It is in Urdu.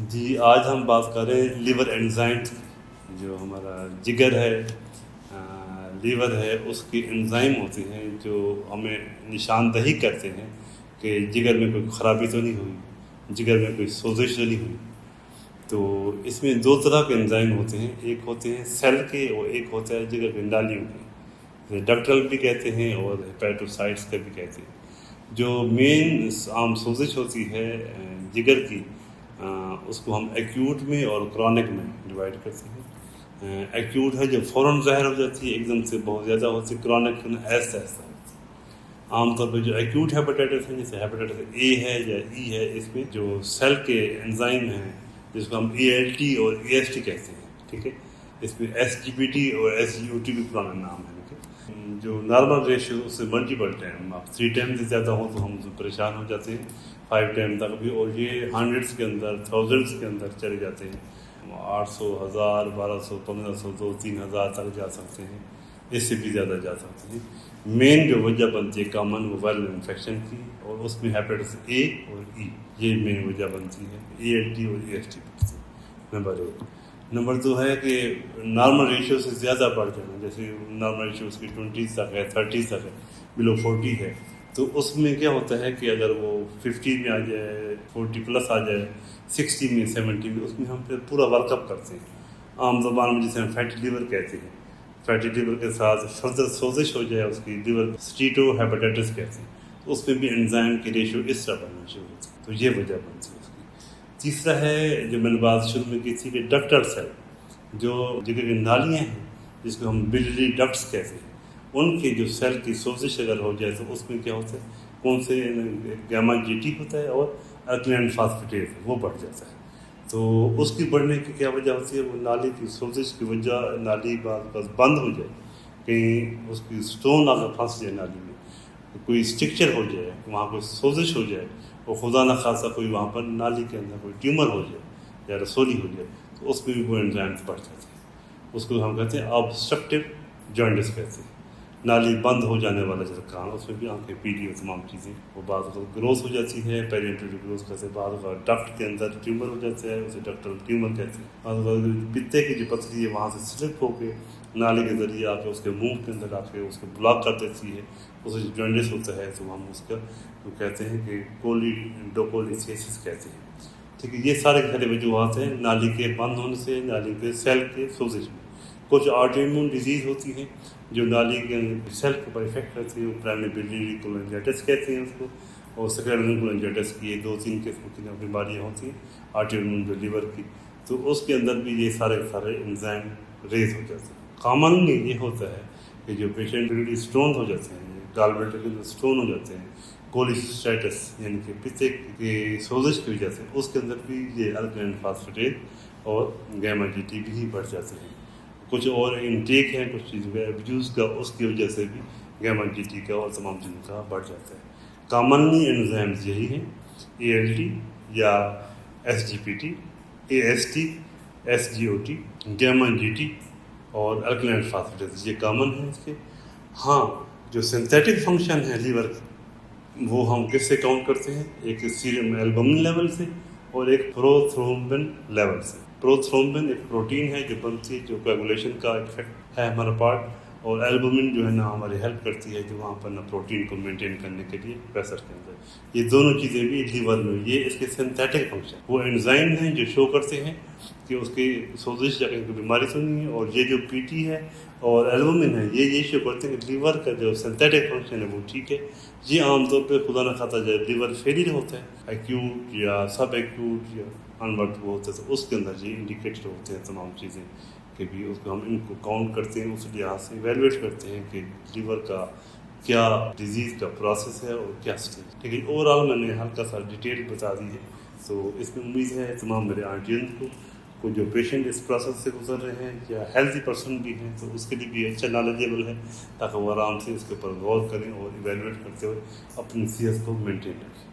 جی آج ہم بات کر رہے ہیں لیور انزائمز کی. جو ہمارا جگر ہے، لیور ہے، اس کی انزائم ہوتے ہیں جو ہمیں نشاندہی کرتے ہیں کہ جگر میں کوئی خرابی تو نہیں ہوئی، جگر میں کوئی سوزش تو نہیں ہوئی. تو اس میں دو طرح کے انزائم ہوتے ہیں، ایک ہوتے ہیں سیل کے اور ایک ہوتا ہے جگر کے نالیوں کے. ڈکٹل بھی کہتے ہیں اور ہیپیٹوسائٹس کا بھی کہتے ہیں. جو مین عام سوزش ہوتی ہے جگر کی، اس کو ہم ایکیوٹ میں اور کرونک میں ڈیوائڈ کرتے ہیں. ایکیوٹ ہے جو فوراً ظاہر ہو جاتی ہے، ایک دم سے بہت زیادہ ہوتی ہے. کرونک ایسا ایسا ہوتی ہے. عام طور پہ جو ایکیوٹ ہیپیٹائٹس ہے، جیسے ہیپیٹائٹس اے ہے یا ای ہے، اس میں جو سیل کے انزائم ہیں جس کو ہم اے ایل ٹی اور اے ایس ٹی کہتے ہیں، ٹھیک ہے. اس میں ایس جی پی ٹی اور ایس جی او ٹی بھی پرانا نام ہے. جو نارمل ریشو اس سے ملٹیپل ٹائم، آپ 3 ٹائم سے زیادہ ہو تو ہم پریشان ہو جاتے ہیں، 5 ٹائم تک بھی، اور یہ ہنڈریڈس کے اندر، تھاؤزنڈس کے اندر چلے جاتے ہیں. 800، 1000، 1200، 1500، 2-3 ہزار تک جا سکتے ہیں، اس سے بھی زیادہ جا سکتے ہیں. مین جو وجہ بنتی ہے کامن وہ وائرل انفیکشن کی، اور اس میں ہیپیٹائٹس اے اور ای، یہ مین وجہ بنتی ہے. اے ایل ٹی اور اے ایس ٹی بنتی ہے. نمبر 1. نمبر 2 ہے کہ نارمل ریشو سے زیادہ بڑھ جانا، جیسے نارمل ریشو اس کی 20 تک ہے، 30 تک ہے، بلو 40 ہے، تو اس میں کیا ہوتا ہے کہ اگر وہ 50 میں آ جائے، 40 پلس آ جائے، 60 میں، 70 میں، اس میں ہم پھر پورا ورک اپ کرتے ہیں. عام زبان میں جسے ہم فیٹی لیور کہتے ہیں. فیٹی لیور کے ساتھ فردر سوزش ہو جائے، اس کی لیور اسٹیٹو ہیپیٹائٹس کہتے ہیں، تو اس میں بھی انزائم کی ریشو اس طرح بننا شروع ہوتی ہے. تو یہ وجہ بنتی ہے اس کی. تیسرا ہے جو میں نے بات شروع میں کی تھی کہ ڈکٹل سیل، جو جگر کی نالیاں ہیں جس کو ہم بلری ڈکٹس کہتے ہیں، ان کی جو سیل کی سوزش اگر ہو جائے تو اس میں کیا ہوتا ہے، کون سے گاما جی ٹی ہوتا ہے اور الکلین فاسفیٹیز وہ بڑھ جاتا ہے. تو اس کی بڑھنے کی کیا وجہ ہوتی ہے، وہ نالی کی سوزش کی وجہ، نالی بعض بند ہو جائے، کہیں اس کی اسٹون آ کر پھنس جائے نالی میں، کوئی اسٹرکچر ہو جائے، وہاں کوئی سوزش ہو جائے، اور خدا نخواستہ کوئی وہاں پر نالی کے اندر کوئی ٹیومر ہو جائے یا رسولی ہو جائے، تو اس میں بھی وہ انزائمز بڑھ جاتے ہیں. اس کو ہم کہتے ہیں آبسٹرکٹیو جوائنٹس کہتے ہیں. نالی بند ہو جانے والا جو کام، اس میں بھی آنکھیں پیلی اور تمام چیزیں، وہ بعض اوقات گروتھ ہو جاتی ہے، پیرینٹل گروتھ کہتے ہیں. بعض اوقات ڈکٹ کے اندر ٹیومر ہو جاتا ہے، اسے ڈکٹل ٹیومر کہتے ہیں. بعض اوقات پتے کی جو پتھری ہے وہاں سے سلپ ہو کے نالی کے ذریعے آ کے اس کے منہ کے اندر آ کے اس کو بلاک کر دیتی ہے، اسے جو جوائنٹس ہوتا ہے، تو ہم اس کا وہ کہتے ہیں کہ کولیڈوکولیسیسس کہتے ہیں. ٹھیک ہے. یہ سارے کے سارے وجوہات ہیں نالی کے بند ہونے سے، نالی کے سیل کے سوزش میں. کچھ آٹو امیون ڈیزیز ہوتی ہیں جو نالی کے سیل کے اوپر افیکٹ کرتی ہے، پرائمری بلیری کولنجائٹس کہتے ہیں اس کو، اور سیکنڈری کولنجائٹس کی. یہ 2-3 قسم کی بیماریاں ہوتی ہیں آٹو امیون جو لیور کی، تو اس کے اندر بھی یہ سارے انزائم ریز ہو جاتے ہیں. کامنلی یہ ہوتا ہے کہ جو پیشنٹ بلیڈی اسٹون ہو جاتے ہیں، گال بلیڈر کے اندر اسٹون ہو جاتے ہیں، کولیسٹائٹس یعنی کہ پتے کی سوزش کی وجہ سے، اس کے اندر بھی یہ الکلین فاسفیٹیز اور گیما جی ٹی بھی بڑھ جاتے ہیں. کچھ اور انٹیک ہے کچھ چیزوں کا ایبیوز کا، اس کی وجہ سے بھی گیما جی ٹی کا اور تمام چیزوں کا بڑھ جاتا ہے. کامنلی انزائمز یہی ہیں، اے ایل ٹی یا S G P T, A S T, S G O T, gamma G T اور الکلین فاسفیٹیز، یہ کامن ہیں اس کے. ہاں، جو سنتھیٹک فنکشن ہے لیور کی، وہ ہم کس سے کاؤنٹ کرتے ہیں، ایک سیرم البومن لیول سے اور ایک پروتھرومبن لیول سے. پروتھرومبن ایک پروٹین ہے جو بنتی ہے، جو کوگولیشن کا افیکٹ ہے ہمارا پارٹ، اور البومن جو ہے نا ہماری ہیلپ کرتی ہے جو وہاں پر نا پروٹین کو مینٹین کرنے کے لیے پریشر کے اندر. یہ دونوں چیزیں بھی لیور میں، یہ اس کے سنتھیٹک فنکشن، وہ انزائم ہیں جو شو کرتے ہیں کہ اس کی سوزش یا کوئی بیماری تو نہیں ہے. اور یہ جو پی ٹی ہے اور البومن ہے، یہ شو کرتے ہیں کہ لیور کا جو سنتھیٹک فنکشن ہے وہ ٹھیک ہے. یہ عام طور پہ خدا نہ خواستہ جب لیور فیلئر ہوتا ہے، ایکیوٹ یا سب ایکیوٹ یا انورٹ وہ ہوتا ہے، تو اس کے اندر یہ انڈیکیٹر ہوتے ہیں تمام چیزیں کہ بھی اس کو ہم ان کو کاؤنٹ کرتے ہیں، اس لحاظ سے ایویلویٹ کرتے ہیں کہ لیور کا کیا ڈیزیز کا پروسیس ہے اور کیا اسٹیج. ٹھیک ہے. اوور آل میں نے ہلکا سا ڈیٹیل بتا دی ہے. تو اس میں امید ہے تمام میرے آڈینس کو جو پیشنٹ اس پروسیس سے گزر رہے ہیں یا ہیلتھی پرسن بھی ہیں، تو اس کے لیے بھی اچھا نالجیبل ہے، تاکہ وہ آرام سے اس کے اوپر غور کریں اور ایویلویٹ کرتے ہوئے اپنی صحت کو مینٹین رکھیں.